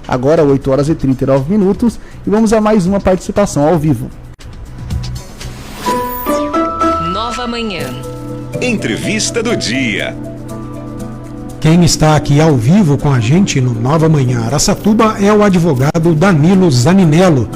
Agora 8 horas e 39 minutos e vamos a mais uma participação ao vivo. Nova Manhã. Entrevista do dia. Quem está aqui ao vivo com a gente no Nova Manhã Araçatuba é o advogado Danilo Zaninello.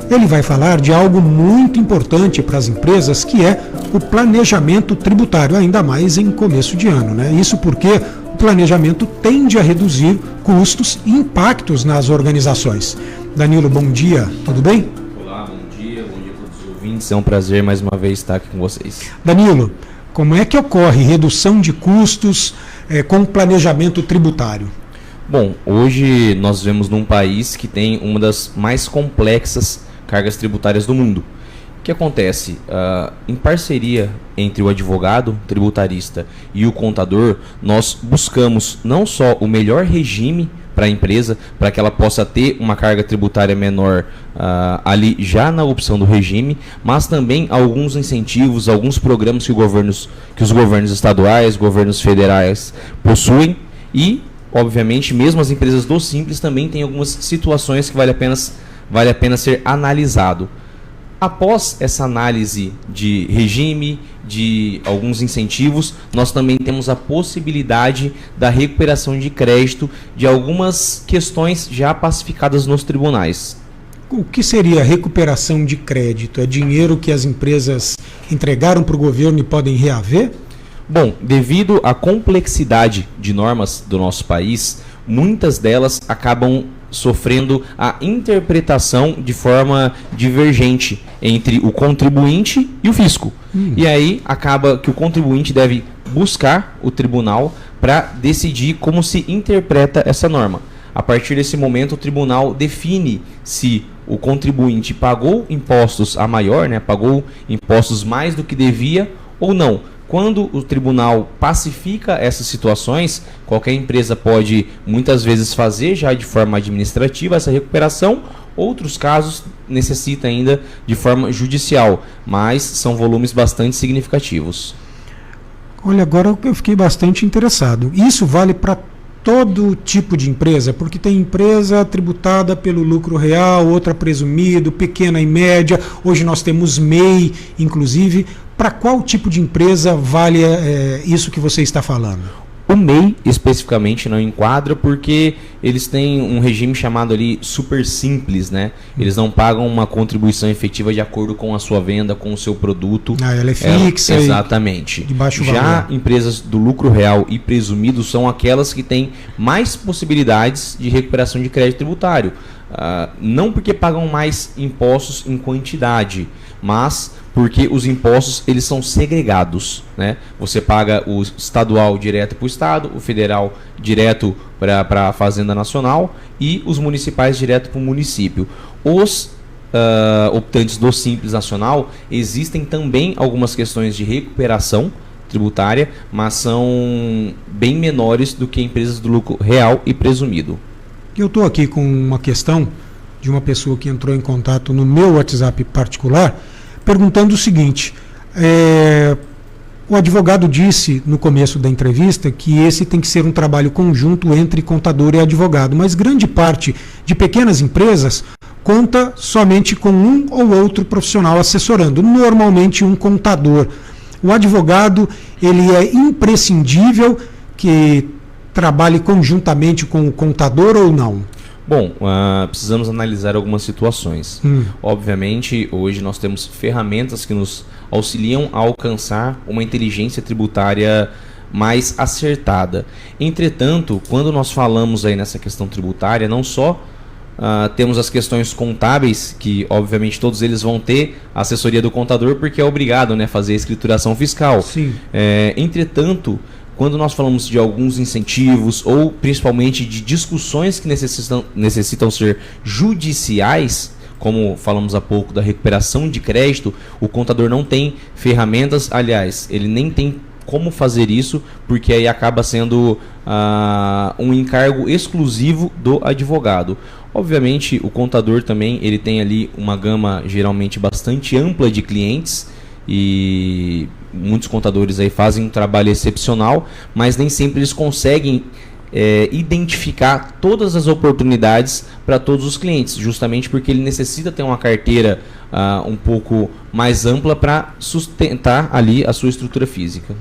Ele vai falar de algo muito importante para as empresas, que é o planejamento tributário, ainda mais em começo de ano, né? Isso porque o planejamento tende a reduzir custos e impactos nas organizações. Danilo, bom dia, tudo bem? Olá, bom dia a todos os ouvintes. É um prazer mais uma vez estar aqui com vocês. Danilo, como é que ocorre redução de custos com planejamento tributário? Bom, hoje nós vivemos num país que tem uma das mais complexas cargas tributárias do mundo. O que acontece? Em parceria entre o advogado tributarista e o contador, nós buscamos não só o melhor regime para a empresa, para que ela possa ter uma carga tributária menor ali já na opção do regime, mas também alguns incentivos, alguns programas que os governos estaduais, governos federais possuem e, obviamente, mesmo as empresas do Simples também têm algumas situações que vale a pena ser analisado. Após essa análise de regime, de alguns incentivos, nós também temos a possibilidade da recuperação de crédito de algumas questões já pacificadas nos tribunais. O que seria recuperação de crédito? É dinheiro que as empresas entregaram para o governo e podem reaver? Bom, devido à complexidade de normas do nosso país, muitas delas acabam sofrendo a interpretação de forma divergente entre o contribuinte e o fisco. E aí acaba que o contribuinte deve buscar o tribunal para decidir como se interpreta essa norma. A partir desse momento, o tribunal define se o contribuinte pagou impostos a maior, pagou impostos mais do que devia ou não. Quando o tribunal pacifica essas situações, qualquer empresa pode muitas vezes fazer já de forma administrativa essa recuperação, outros casos necessita ainda de forma judicial, mas são volumes bastante significativos. Olha, agora eu fiquei bastante interessado. Isso vale para todo tipo de empresa, porque tem empresa tributada pelo lucro real, outra presumido, pequena e média. Hoje nós temos MEI, inclusive. Para qual tipo de empresa vale isso que você está falando? O MEI especificamente não enquadra porque eles têm um regime chamado ali super simples, né? Eles não pagam uma contribuição efetiva de acordo com a sua venda, com o seu produto. Ela é fixa. Exatamente. De baixo valor. Já empresas do lucro real e presumido são aquelas que têm mais possibilidades de recuperação de crédito tributário. Não porque pagam mais impostos em quantidade, mas porque os impostos eles são segregados, né? Você paga o estadual direto para o estado, o federal direto para a Fazenda Nacional e os municipais direto para o município. Os optantes do Simples Nacional, existem também algumas questões de recuperação tributária, mas são bem menores do que empresas do lucro real e presumido. Eu estou aqui com uma questão de uma pessoa que entrou em contato no meu WhatsApp particular, perguntando o seguinte: o advogado disse no começo da entrevista que esse tem que ser um trabalho conjunto entre contador e advogado, mas grande parte de pequenas empresas conta somente com um ou outro profissional assessorando, normalmente um contador. O advogado, ele é imprescindível que trabalhe conjuntamente com o contador ou não? Bom, precisamos analisar algumas situações. Obviamente, hoje nós temos ferramentas que nos auxiliam a alcançar uma inteligência tributária mais acertada. Entretanto, quando nós falamos aí nessa questão tributária, não só temos as questões contábeis, que obviamente todos eles vão ter a assessoria do contador, porque é obrigado, né, a fazer a escrituração fiscal. Sim. Entretanto, quando nós falamos de alguns incentivos ou principalmente de discussões que necessitam ser judiciais, como falamos há pouco da recuperação de crédito, o contador não tem ferramentas, aliás, ele nem tem como fazer isso, porque aí acaba sendo um encargo exclusivo do advogado. Obviamente, o contador também ele tem ali uma gama geralmente bastante ampla de clientes, e muitos contadores aí fazem um trabalho excepcional, mas nem sempre eles conseguem identificar todas as oportunidades para todos os clientes, justamente porque ele necessita ter uma carteira um pouco mais ampla para sustentar ali a sua estrutura física.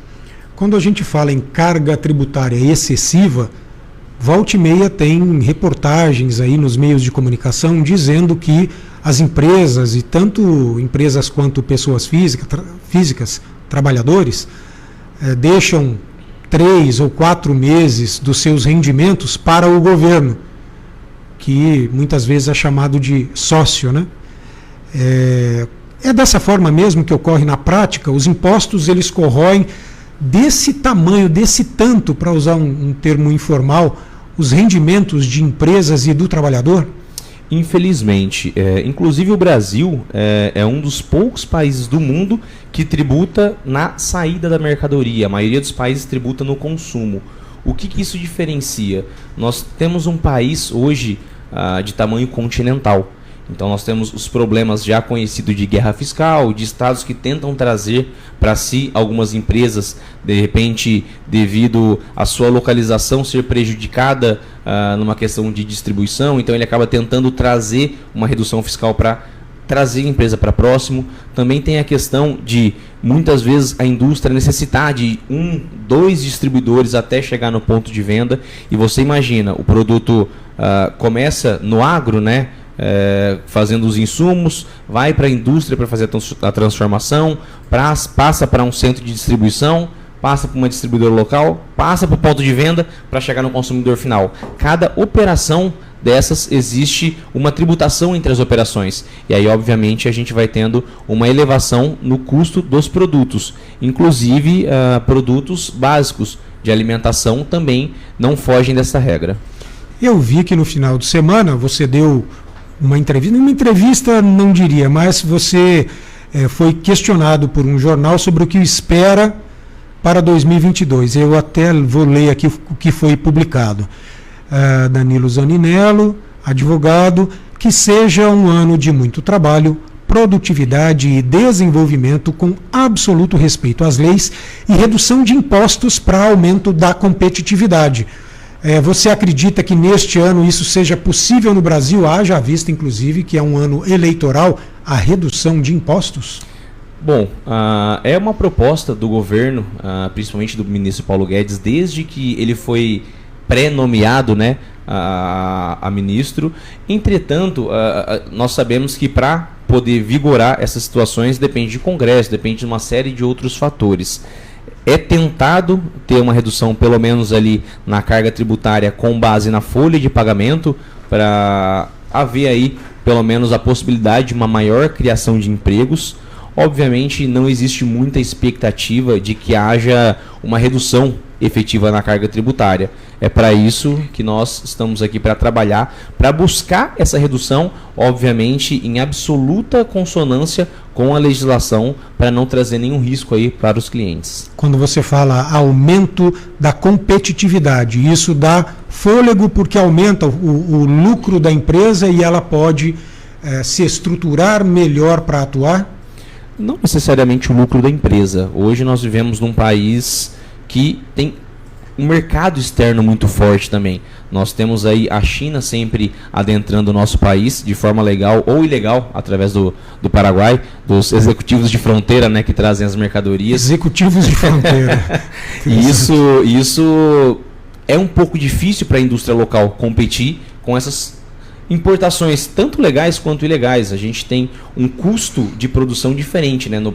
Quando a gente fala em carga tributária excessiva, volta e meia tem reportagens aí nos meios de comunicação dizendo que as empresas, e tanto empresas quanto pessoas físicas, trabalhadores, deixam 3 ou 4 meses dos seus rendimentos para o governo, que muitas vezes é chamado de sócio, né? É dessa forma mesmo que ocorre na prática. Os impostos eles corroem desse tamanho, desse tanto, para usar um termo informal, os rendimentos de empresas e do trabalhador? Infelizmente. Inclusive o Brasil é um dos poucos países do mundo que tributa na saída da mercadoria. A maioria dos países tributa no consumo. O que isso diferencia? Nós temos um país hoje de tamanho continental. Então nós temos os problemas já conhecidos de guerra fiscal, de estados que tentam trazer para si algumas empresas, de repente, devido à sua localização ser prejudicada numa questão de distribuição, então ele acaba tentando trazer uma redução fiscal para trazer a empresa para próximo. Também tem a questão de, muitas vezes, a indústria necessitar de 1, 2 distribuidores até chegar no ponto de venda, e você imagina, o produto começa no agro, né? Fazendo os insumos, vai para a indústria para fazer a transformação, passa para um centro de distribuição, passa para uma distribuidora local, passa para o ponto de venda para chegar no consumidor final. Cada operação dessas existe uma tributação entre as operações, e aí obviamente a gente vai tendo uma elevação no custo dos produtos, inclusive produtos básicos de alimentação também não fogem dessa regra. Eu vi que no final de semana você deu uma entrevista não diria, mas você foi questionado por um jornal sobre o que espera para 2022. Eu até vou ler aqui o que foi publicado. Danilo Zaninello, advogado, que seja um ano de muito trabalho, produtividade e desenvolvimento com absoluto respeito às leis e redução de impostos para aumento da competitividade. Você acredita que neste ano isso seja possível no Brasil? Haja vista, inclusive, que é um ano eleitoral, a redução de impostos? Bom, é uma proposta do governo, principalmente do ministro Paulo Guedes, desde que ele foi pré-nomeado, né, a ministro. Entretanto, nós sabemos que para poder vigorar essas situações depende de Congresso, depende de uma série de outros fatores. É tentado ter uma redução, pelo menos ali na carga tributária, com base na folha de pagamento, para haver aí pelo menos a possibilidade de uma maior criação de empregos. Obviamente não existe muita expectativa de que haja uma redução efetiva na carga tributária. É para isso que nós estamos aqui, para trabalhar, para buscar essa redução, obviamente em absoluta consonância com a legislação, para não trazer nenhum risco aí para os clientes. Quando você fala aumento da competitividade, isso dá fôlego porque aumenta o lucro da empresa e ela pode se estruturar melhor para atuar? Não necessariamente o lucro da empresa. Hoje nós vivemos num país que tem um mercado externo muito forte também. Nós temos aí a China sempre adentrando o nosso país de forma legal ou ilegal, através do Paraguai, dos executivos de fronteira, né, que trazem as mercadorias. Executivos de fronteira. E isso é um pouco difícil para a indústria local competir com essas importações, tanto legais quanto ilegais. A gente tem um custo de produção diferente, né, no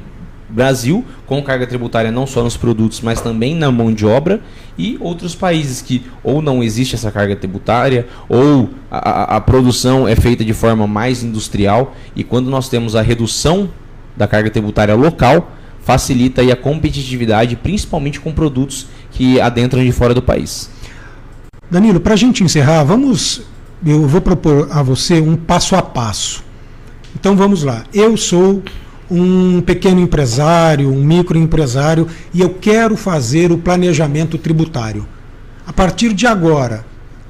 Brasil, com carga tributária não só nos produtos, mas também na mão de obra, e outros países que ou não existe essa carga tributária, ou a produção é feita de forma mais industrial, e quando nós temos a redução da carga tributária local, facilita aí a competitividade, principalmente com produtos que adentram de fora do país. Danilo, para a gente encerrar, eu vou propor a você um passo a passo. Então vamos lá. Eu sou um pequeno empresário, um microempresário, e eu quero fazer o planejamento tributário. A partir de agora,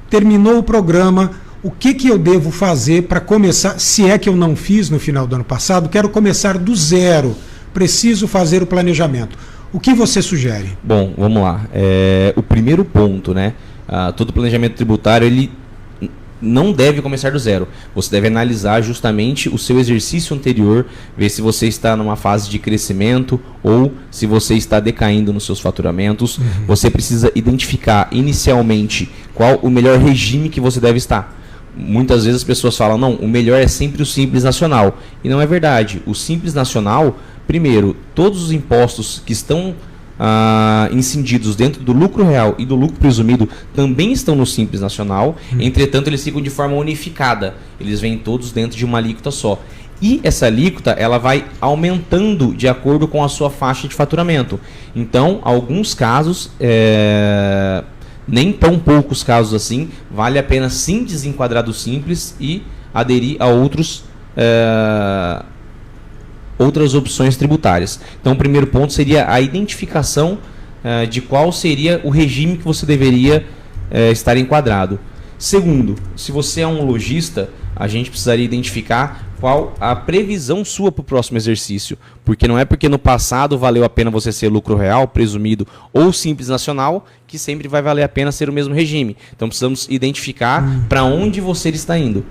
terminou o programa, o que eu devo fazer para começar, se é que eu não fiz no final do ano passado, quero começar do zero, preciso fazer o planejamento. O que você sugere? Bom, vamos lá. O primeiro ponto, né? todo planejamento tributário, ele não deve começar do zero. Você deve analisar justamente o seu exercício anterior, ver se você está numa fase de crescimento ou se você está decaindo nos seus faturamentos. Você precisa identificar inicialmente qual o melhor regime que você deve estar. Muitas vezes as pessoas falam, não, o melhor é sempre o Simples Nacional. E não é verdade. O Simples Nacional, primeiro, todos os impostos que estão incididos dentro do lucro real e do lucro presumido também estão no Simples Nacional. Entretanto, eles ficam de forma unificada. Eles vêm todos dentro de uma alíquota só. E essa alíquota, ela vai aumentando de acordo com a sua faixa de faturamento. Então, alguns casos, nem tão poucos casos assim, vale a pena sim desenquadrar do Simples e aderir a outras opções tributárias. Então, o primeiro ponto seria a identificação de qual seria o regime que você deveria estar enquadrado. Segundo, se você é um lojista, a gente precisaria identificar qual a previsão sua para o próximo exercício. Porque não é porque no passado valeu a pena você ser lucro real, presumido ou Simples Nacional, que sempre vai valer a pena ser o mesmo regime. Então, precisamos identificar para onde você está indo.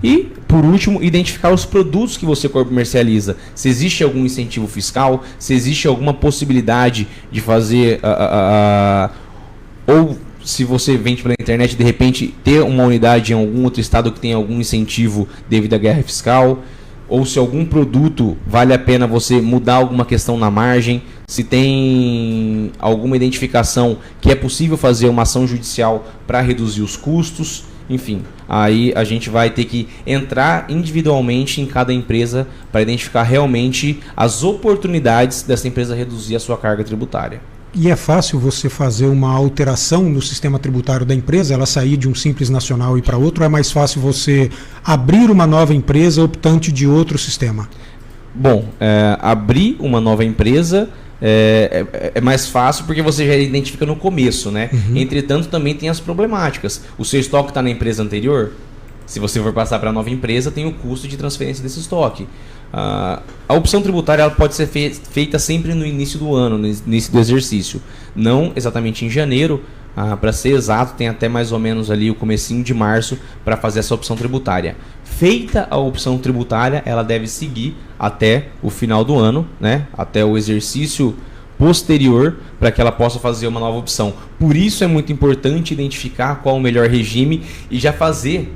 E, por último, identificar os produtos que você comercializa. Se existe algum incentivo fiscal, se existe alguma possibilidade de fazer, ou se você vende pela internet, de repente ter uma unidade em algum outro estado que tem algum incentivo devido à guerra fiscal, ou se algum produto vale a pena você mudar alguma questão na margem, se tem alguma identificação que é possível fazer uma ação judicial para reduzir os custos. Enfim, aí a gente vai ter que entrar individualmente em cada empresa para identificar realmente as oportunidades dessa empresa reduzir a sua carga tributária. E é fácil você fazer uma alteração no sistema tributário da empresa, ela sair de um Simples Nacional e ir para outro, ou é mais fácil você abrir uma nova empresa optante de outro sistema? Bom, abrir uma nova empresa é mais fácil porque você já identifica no começo, né? Entretanto, também tem as problemáticas. O seu estoque está na empresa anterior. Se você for passar para a nova empresa, tem o custo de transferência desse estoque. A opção tributária ela pode ser feita sempre no início do ano, no início do exercício. Não exatamente em janeiro. Para ser exato, tem até mais ou menos ali o comecinho de março para fazer essa opção tributária. Feita a opção tributária, ela deve seguir até o final do ano, né? Até o exercício posterior, para que ela possa fazer uma nova opção. Por isso é muito importante identificar qual o melhor regime e já fazer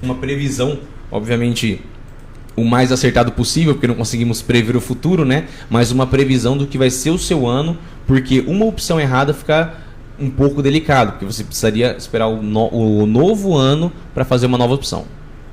uma previsão, obviamente o mais acertado possível, porque não conseguimos prever o futuro, né? Mas uma previsão do que vai ser o seu ano, porque uma opção errada fica um pouco delicado, porque você precisaria esperar o novo ano para fazer uma nova opção.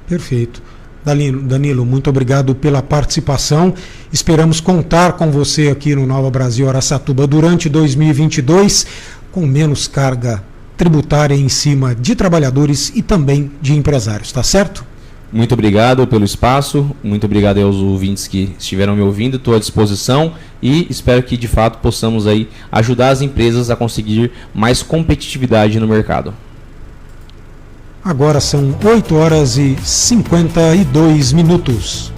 Perfeito. Danilo, muito obrigado pela participação. Esperamos contar com você aqui no Nova Brasil Araçatuba durante 2022, com menos carga tributária em cima de trabalhadores e também de empresários, tá certo? Muito obrigado pelo espaço, muito obrigado aos ouvintes que estiveram me ouvindo, estou à disposição e espero que de fato possamos aí ajudar as empresas a conseguir mais competitividade no mercado. Agora são 8 horas e 52 minutos.